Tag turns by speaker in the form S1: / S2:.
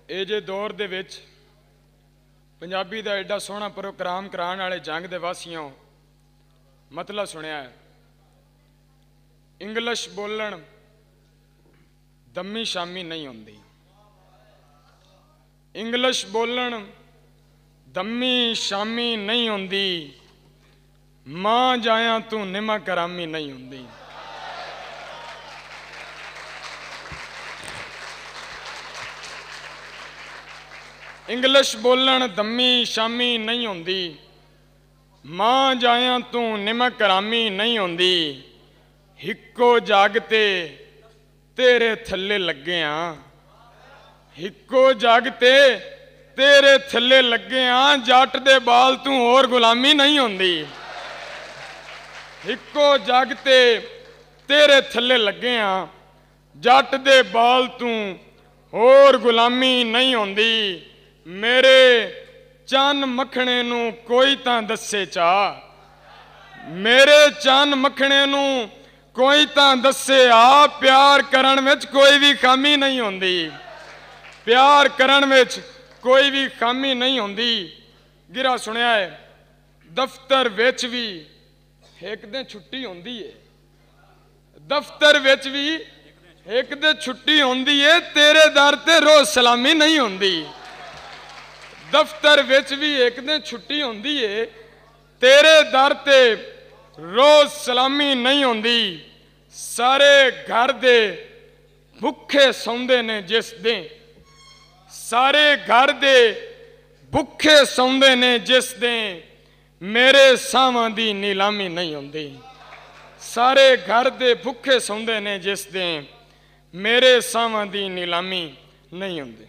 S1: ਇਹ ਜੇ दौर ਦੇ ਵਿੱਚ ਪੰਜਾਬੀ ਦਾ ਐਡਾ ਸੋਹਣਾ ਪ੍ਰੋਗਰਾਮ ਕਰਾਉਣ ਵਾਲੇ ਜੰਗ ਦੇ ਵਾਸੀਆਂ ਮਤਲਬ ਸੁਣਿਆ ਹੈ। इंग्लिश बोलन दम्मी शामी नहीं होंदी, इंग्लिश बोलन दम्मी शामी नहीं होंदी, मां जाया तू निमा करामी नहीं होंदी। इंग्लिश बोलन दम्मी शामी नहीं होंदी, मां जाया तू निमा करामी नहीं होंदी। हिक्को जागते तेरे थल्ले लगे हाँ, हिक्को जागते तेरे थल्ले लगे हाँ, जट दे बाल तू और गुलामी नहीं होंदी। हिक्को जागते तेरे थल्ले लगे हाँ, जट दे बाल तू और गुलामी नहीं होंदी। मेरे चन मखणे नू कोई तां दस्से चा, मेरे चन मखणे नू कोई तां दस्से आ, प्यार करन विच कोई भी खामी नहीं होंदी, प्यार करन विच कोई भी खामी नहीं होंदी। गिरा सुनिया है दफ्तर विच भी एक दिन छुट्टी होंदी है, दफ्तर विच भी एक दिन छुट्टी होंदी है, तेरे दर ते रोज सलामी नहीं होंदी। दफ्तर विच भी एक दिन छुट्टी होंदी है, तेरे दर ते रोज सलामी नहीं होंदी। सारे घर दे भुखे सौंदे ने जिस दिन, सारे घर दे भुखे सौंदे ने जिस दिन, मेरे सावां दी नीलामी नहीं होंदी। सारे घर दे भुखे सौंदे ने जिस दिन, मेरे सावां दी नीलामी नहीं होंदी।